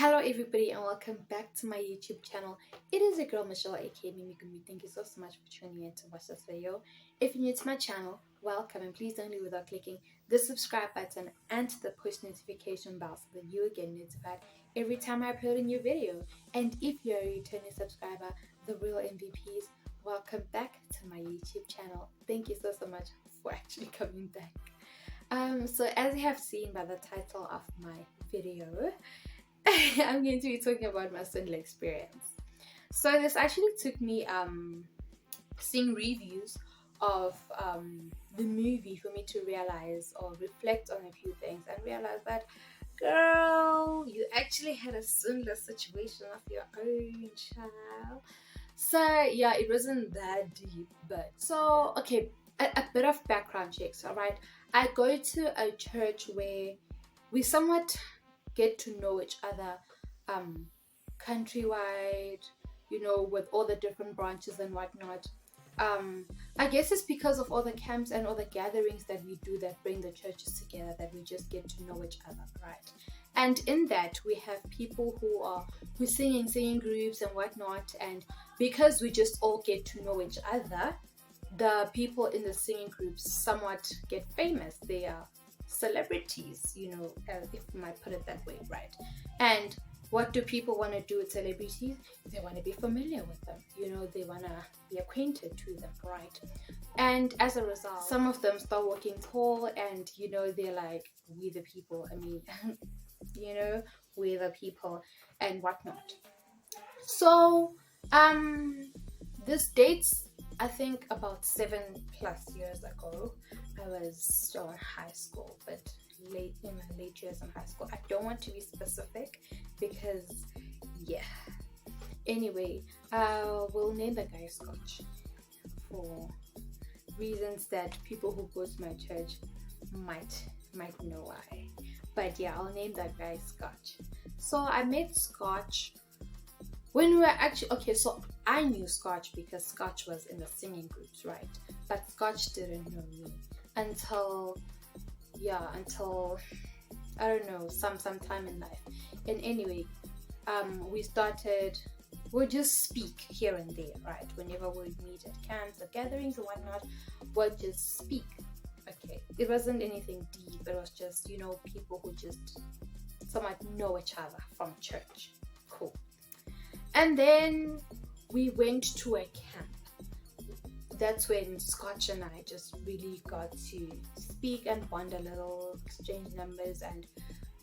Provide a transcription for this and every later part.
Hello everybody and welcome back to my YouTube channel. It is your girl Michelle aka Mimi Gumi. Thank you so much for tuning in to watch this video. If you're new to my channel, welcome, and please don't leave without clicking the subscribe button and the push notification bell so that you will get notified every time I upload a new video. And if you're a returning subscriber, the real MVPs, welcome back to my YouTube channel. Thank you so much for actually coming back. So as you have seen by the title of my video, I'm going to be talking about my Swindler experience. So this actually took me seeing reviews of the movie for me to realize or reflect on a few things and realize that, girl, you actually had a Swindler situation of your own, child. So yeah, it wasn't that deep, but so okay, a bit of background checks. All right, I go to a church where we somewhat get to know each other countrywide, with all the different branches and whatnot. I guess it's because of all the camps and all the gatherings that we do that bring the churches together that we just get to know each other, right? And in that we have people who sing in singing groups and whatnot, and because we just all get to know each other, the people in the singing groups somewhat get famous. They are celebrities, if you might put it that way, right? And what do people want to do with celebrities? They want to be familiar with them, they want to be acquainted to them, right? And as a result, some of them start walking tall, and they're like, we the people. I mean, we the people and whatnot. So this dates, I think, about 7+ years ago. I was still in high school, but late in my late years in high school. I don't want to be specific because, yeah. Anyway, we'll name the guy Scotch for reasons that people who go to my church might know why. But yeah, I'll name that guy Scotch. So I met Scotch when we were actually, okay, so I knew Scotch because Scotch was in the singing groups, right? But Scotch didn't know me until I don't know, sometime in life. And anyway, we'll just speak here and there, right? Whenever we meet at camps or gatherings or whatnot, we'll just speak. Okay, it wasn't anything deep. It was just, people who just somewhat know each other from church. Cool. And then we went to a camp. That's when Scotch and I just really got to speak and bond a little, exchange numbers, and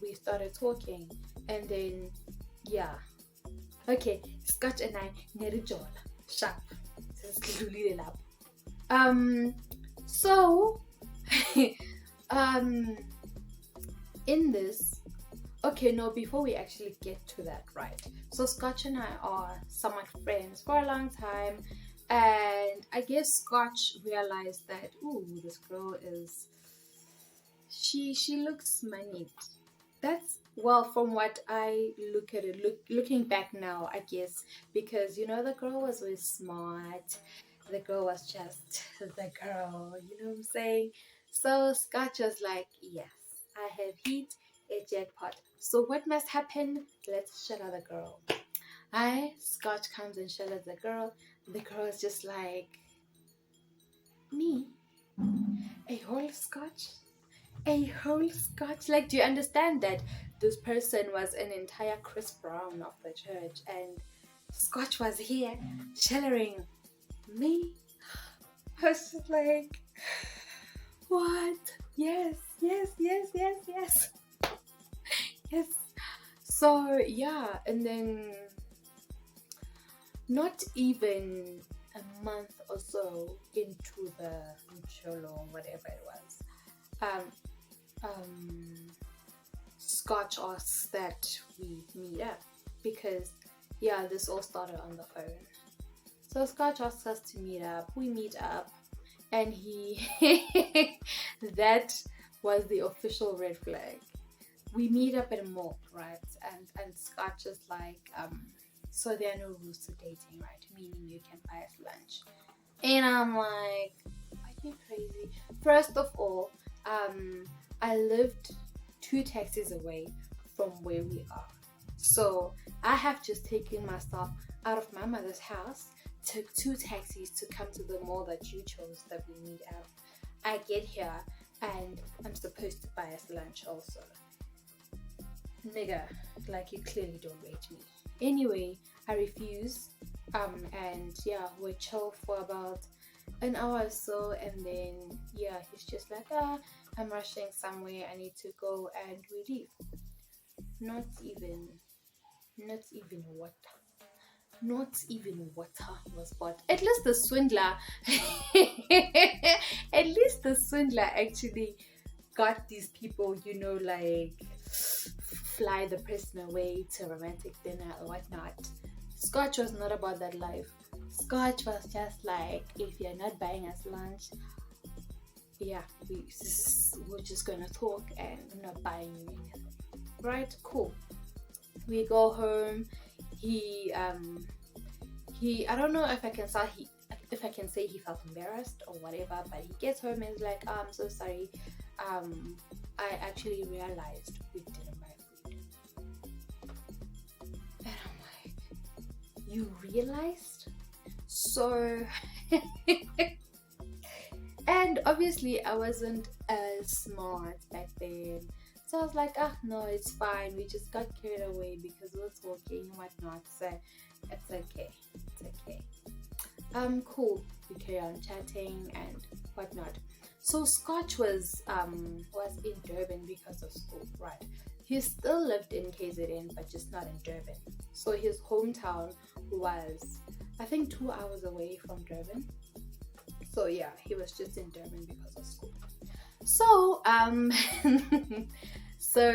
we started talking. And then, yeah. Okay, Scotch and I nerijola. Sharp. So, in this, okay, no, before we actually get to that, right? So Scotch and I are somewhat friends for a long time, and I guess Scotch realized that, ooh, this girl is, she looks moneyed. That's, well, from what I look at it, looking back now, I guess, because the girl was very smart. The girl was just the girl, you know what I'm saying? So Scotch was like, yes, I have hit a jackpot. So what must happen? Let's shadow the girl. Scotch comes and shadows the girl. The girl is just like, me? A whole Scotch? A whole Scotch? Like, do you understand that this person was an entire Chris Brown of the church, and Scotch was here shadowing me? I was just like, what? Yes. Yes. So yeah, and then not even a month or so into the cholo, whatever it was, Scotch asks that we meet up because, yeah, this all started on the phone. So Scotch asks us to meet up. We meet up, and he that was the official red flag. We meet up at a mall, right? And Scotch is like, so there are no rules to dating, right? Meaning you can buy us lunch. And I'm like, are you crazy? First of all, I lived 2 taxis away from where we are. So I have just taken myself out of my mother's house, took 2 taxis to come to the mall that you chose that we meet at. I get here and I'm supposed to buy us lunch also. Nigga, like you clearly don't rate me. Anyway, I refuse. And yeah, we chill for about an hour or so, and then yeah, he's just like, I'm rushing somewhere, I need to go, and we leave. Not even water. Not even water was bought. At least the swindler, at least the swindler actually got these people, like fly the person away to a romantic dinner or whatnot. Scotch was not about that life. Scotch was just like, if you're not buying us lunch, yeah, we're just gonna talk and I'm not buying you anything. Right? Cool. We go home. He I don't know if I can say he felt embarrassed or whatever, but he gets home and is like, I'm so sorry. I actually realized we didn't buy food. And I'm like, you realized? So and obviously I wasn't as smart back then. So I was like, no, it's fine. We just got carried away because we were talking and whatnot. So it's okay. It's okay. Cool. We carry on chatting and whatnot. So Scotch was in Durban because of school, right? He still lived in KZN, but just not in Durban. So his hometown was, I think, 2 hours away from Durban. So yeah, he was just in Durban because of school. So so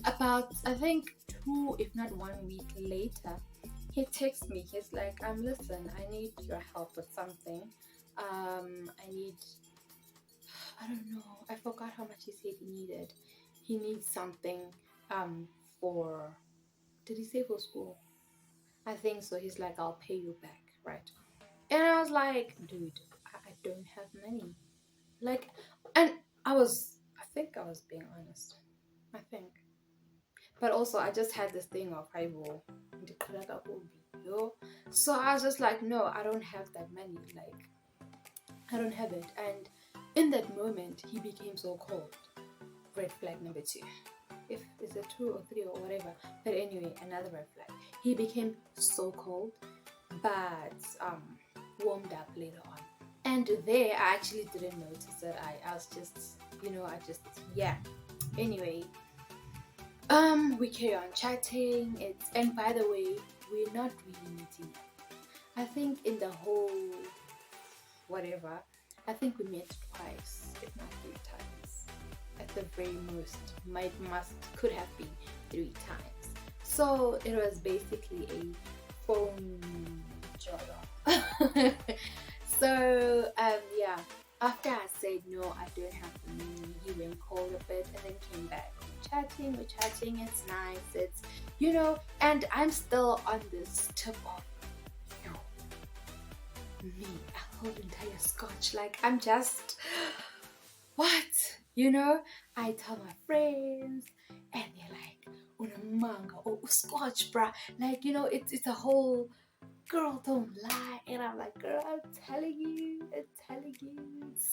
about, I think, 2 if not 1 week later, he texts me. He's like, listen, I need your help with something. I don't know, I forgot how much he said he needed. He needs something for, did he say for school? I think so. He's like, I'll pay you back, right? And I was like, dude, I don't have money. Like, and I think I was being honest. I think. But also, I just had this thing of Haibo. So I was just like, no, I don't have that money. Like, I don't have it. And in that moment, he became so cold. Red flag number 2. If it's a 2 or 3 or whatever. But anyway, another red flag. He became so cold, but warmed up later on. And there, I actually didn't notice it. I was just, yeah. Anyway, we carry on chatting. And by the way, we're not really meeting. I think in the whole whatever, I think we met twice, if not 3 times. At the very most, could have been 3 times. So it was basically a phone jogger. So yeah, after I said no, I don't have the money, he went cold a bit and then came back. We're chatting, it's nice, it's, and I'm still on this tip of, me, a whole entire Scotch, like I'm just, what? I tell my friends and they're like, una manga or Scotch, bruh. Like, it's a whole, girl, don't lie. And I'm like, girl, I'm telling you, it's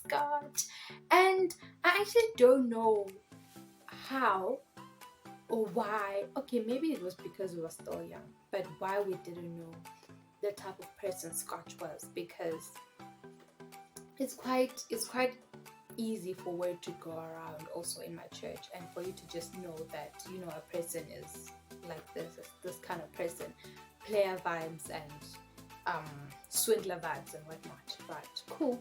Scotch. And I actually don't know how or why. Okay, maybe it was because we were still young, but why we didn't know the type of person Scotch was, because it's quite easy for word to go around also in my church, and for you to just know that a person is like this kind of person, player vibes and swindler vibes and whatnot, right? Cool.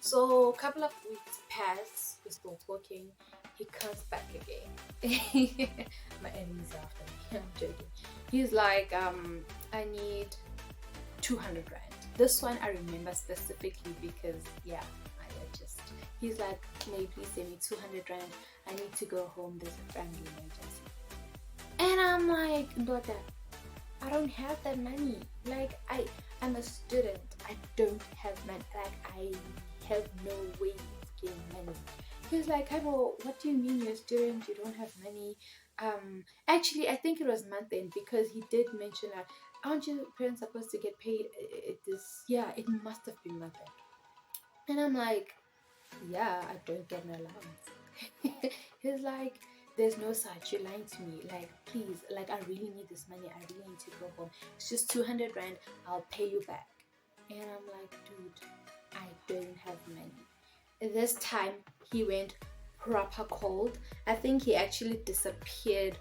So a couple of weeks pass, we're still talking. He comes back again. My enemy's after me. I'm joking. He's like, I need 200 rand. This one I remember specifically because he's like, may you please send me 200 rand. I need to go home. There's a family emergency. And I'm like, daughter, I don't have that money. Like, I'm a student. I don't have money. Like, I have no way of getting money. He's like, Kaibo, what do you mean you're a student? You don't have money. Actually, I think it was month end because he did mention that, aren't your parents supposed to get paid this? Yeah, it must have been month end. And I'm like, yeah, I don't get an allowance. He's like, there's no such, you're lying to me. Like, please, like, I really need this money. I really need to go home. It's just 200 rand. I'll pay you back. And I'm like, dude, I don't have money. This time he went proper cold. I think he actually disappeared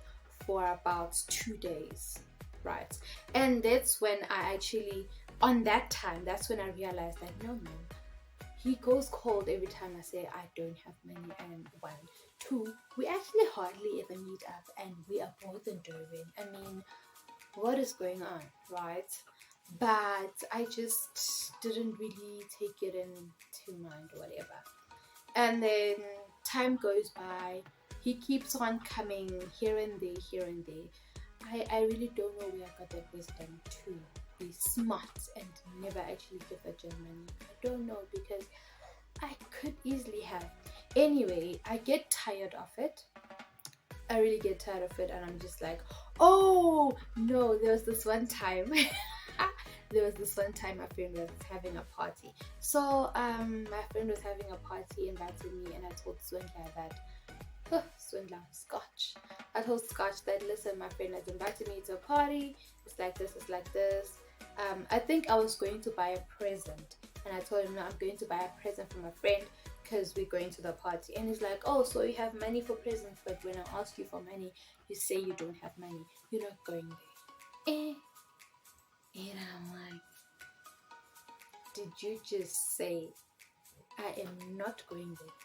for about 2 days, right? And that's when I actually, on that time, that's when I realized that no, man, he goes cold every time I say I don't have money. And one, two, we actually hardly ever meet up, and we are both in Durban. I mean, what is going on, right? But I just didn't really take it into mind or whatever. And then time goes by. He keeps on coming here and there, here and there. I really don't know where I got that wisdom to be smart and never actually give a German. I don't know, because I could easily have. Anyway, I get tired of it. I really get tired of it, and I'm just like, oh no, there was this one time. My friend was having a party. So my friend was having a party, invited me, and I told Swindler that, Swindler, Scotch. I told Scotch that, listen, my friend has invited me to a party. It's like this, it's like this. I think I was going to buy a present, and I told him, no, I'm going to buy a present for my friend because we're going to the party. And he's like, oh, so you have money for presents, but when I ask you for money, you say you don't have money. You're not going there. And I'm like, did you just say I am not going there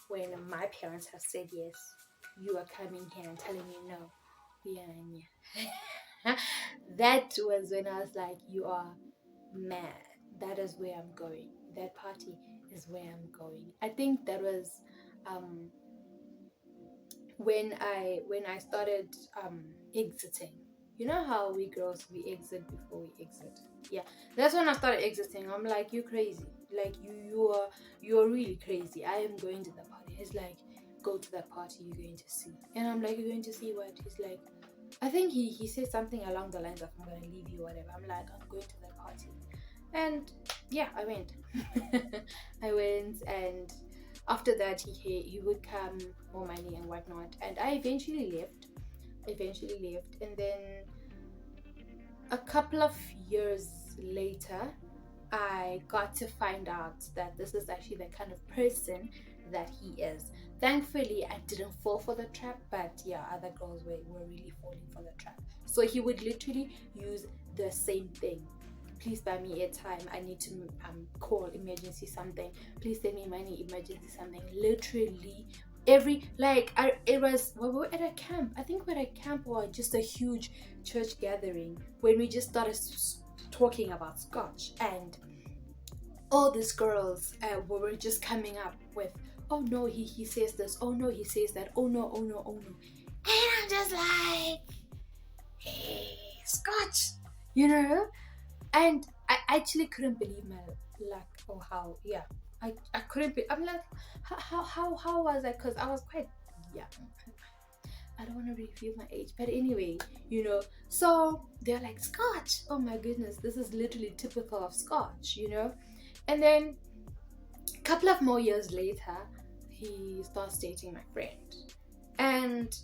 when my parents have said yes? You are coming here and telling me no. Yeah. That was when I was like, you are mad. That is where I'm going. That party is where I'm going. I think that was um when I started exiting. You know how we girls, we exit before we exit. Yeah, that's when I started exiting. I'm like, you crazy. Like, you're really crazy. I am going to the party. He's like, go to that party, you're going to see. And I'm like, you're going to see what? He's like, I think he said something along the lines of, I'm gonna leave you, whatever. I'm like, I'm going to that party. And yeah, I went. I went, and after that he would come, more money and whatnot, and I eventually left. And then a couple of years later, I got to find out that this is actually the kind of person that he is. Thankfully, I didn't fall for the trap, but yeah, other girls were really falling for the trap. So he would literally use the same thing. Please buy me airtime. I need to call emergency something. Please send me money, emergency something. Literally it was when we were at a camp. I think we were at a camp or just a huge church gathering when we just started talking about Scotch, and all these girls were just coming up with, oh no, he says this, oh no, he says that, oh no, oh no, oh no. And I'm just like, hey, Scotch, you know? And I actually couldn't believe my luck, or how, yeah. I couldn't be, I'm like, how was I? Because I was quite young. I don't want to reveal my age, but anyway, so they're like, Scotch, oh my goodness, this is literally typical of Scotch. And then a couple of more years later, he starts dating my friend, and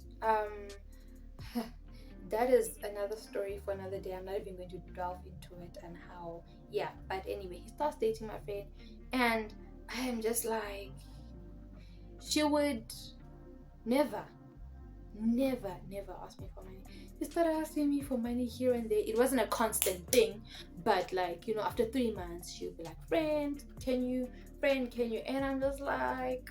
that is another story for another day. I'm not even going to delve into it and how, yeah, but anyway, he starts dating my friend, and I am just like, she would never ask me for money. He started asking me for money here and there. It wasn't a constant thing, but like, after 3 months, she would be like, friend, can you? And I'm just like,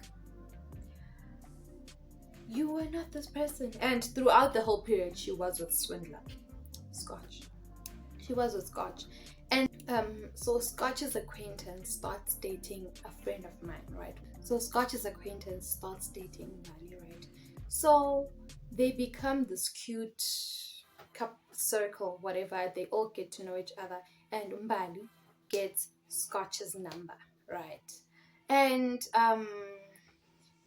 you were not this person. And throughout the whole period, she was with Swindler, Scotch. She was with Scotch. And so Scotch's acquaintance starts dating a friend of mine, right? So Scotch's acquaintance starts dating Mali, right? So they become this cute cup circle, whatever. They all get to know each other, and Mbali gets Scotch's number, right? And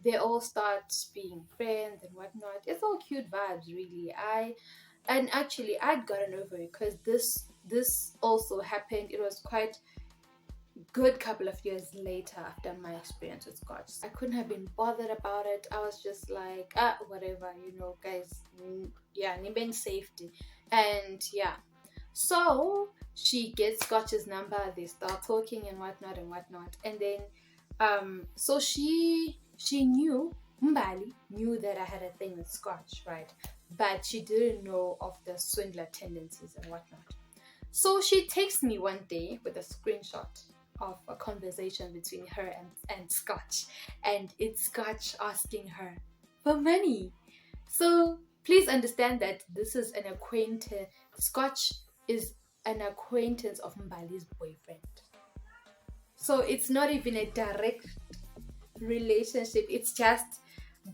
they all start being friends and whatnot. It's all cute vibes, really. And actually I'd gotten over it because this also happened. It was quite good couple of years later after my experience with Scotch. I couldn't have been bothered about it. I was just like, whatever, guys. Yeah, Niben safety. And yeah, so she gets Scotch's number. They start talking and whatnot and whatnot. And then, so she knew, Mbali knew that I had a thing with Scotch, right? But she didn't know of the swindler tendencies and whatnot. So she texts me one day with a screenshot of a conversation between her and Scotch, and it's Scotch asking her for money. So please understand that this is an acquaintance. Scotch is an acquaintance of Mbali's boyfriend. So it's not even a direct relationship. It's just,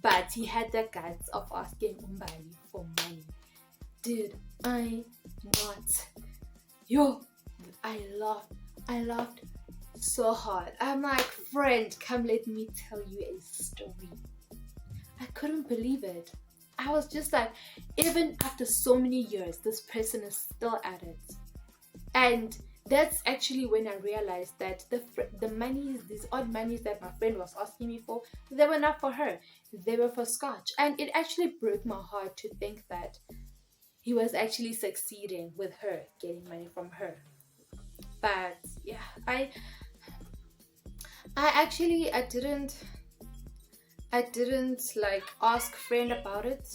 but he had the guts of asking Mbali for money. Did I not? Yo, I laughed so hard. I'm like, friend, come let me tell you a story. I couldn't believe it. I was just like, even after so many years, this person is still at it. And that's actually when I realized that the monies, these odd monies that my friend was asking me for, they were not for her. They were for Scotch. And it actually broke my heart to think that he was actually succeeding with her, getting money from her. But yeah, I didn't like ask friend about it,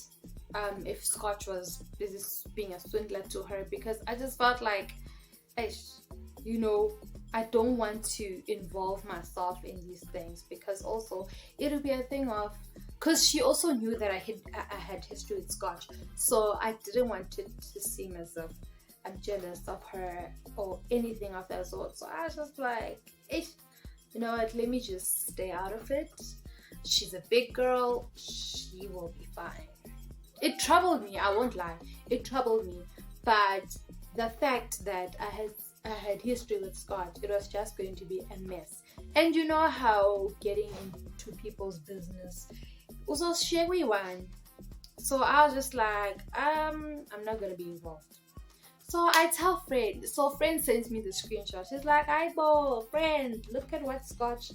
if Scotch was busy being a swindler to her, because I just felt like, I don't want to involve myself in these things, because also it'll be a thing of, because she also knew that I had history with Scotch, so I didn't want it to seem as if I'm jealous of her or anything of that sort. So I was just like, you know what, let me just stay out of it. She's a big girl, she will be fine. It troubled me, I won't lie, it troubled me, but the fact that I had history with Scotch, it was just going to be a mess. And you know how getting into people's business was a scary one. So I was just like, I'm not gonna be involved. So I tell friend. So friend sends me the screenshot. She's like, "Aibo, friend, look at what Scotch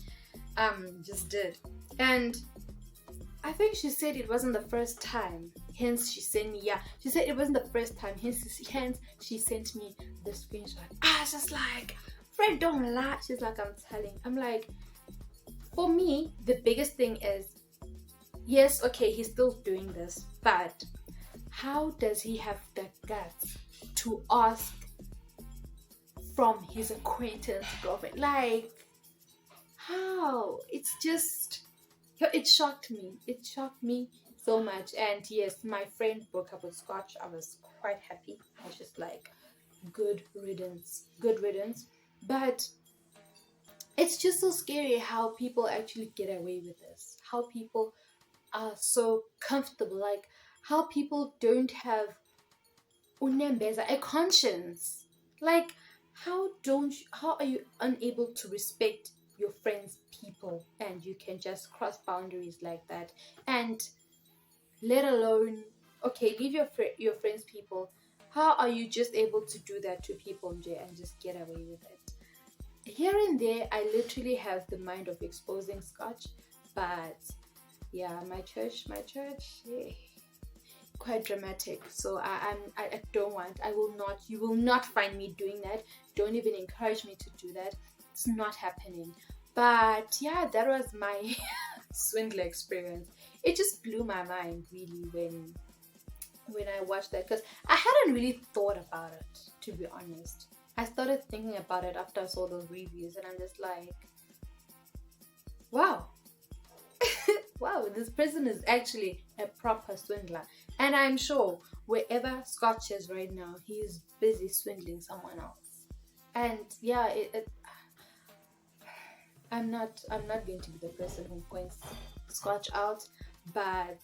just did." And I think she said it wasn't the first time. Hence she sent me. Yeah, she said it wasn't the first time. Hence she sent me the screenshot. I was just like, friend, don't lie. She's like, I'm like, for me, the biggest thing is, yes, okay, he's still doing this, but how does he have the guts to ask from his acquaintance girlfriend? Like, how? It's just, it shocked me. It shocked me so much. And yes, my friend broke up with Scotch. I was quite happy. I was just like, good riddance. Good riddance. But it's just so scary how people actually get away with this. How people are so comfortable. Like, how people don't have a conscience. Like, how are you unable to respect your friends' people, and you can just cross boundaries like that? And let alone, okay, leave your friends' people. How are you just able to do that to people and just get away with it? Here and there, I literally have the mind of exposing Scotch, but yeah, my church, yeah, quite dramatic. So I will not, you will not find me doing that. Don't even encourage me to do that. It's not happening. But yeah, that was my swindler experience. It just blew my mind really when I watched that, because I hadn't really thought about it, to be honest. I started thinking about it after I saw those reviews, and I'm just like, wow. Wow, this person is actually a proper swindler. And I'm sure wherever Scotch is right now, he is busy swindling someone else. And yeah, I'm not going to be the person who points Scotch out, but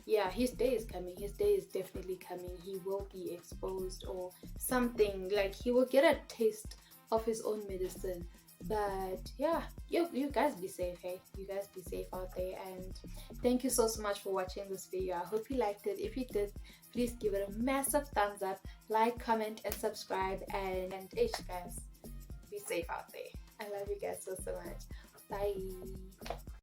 yeah, his day is coming. His day is definitely coming. He will be exposed or something. Like, he will get a taste of his own medicine But yeah, you guys be safe. Hey, you guys be safe out there, and thank you so much for watching this video. I hope you liked it. If you did, please give it a massive thumbs up, like, comment, and subscribe. And hey, guys, be safe out there. I love you guys so much. Bye.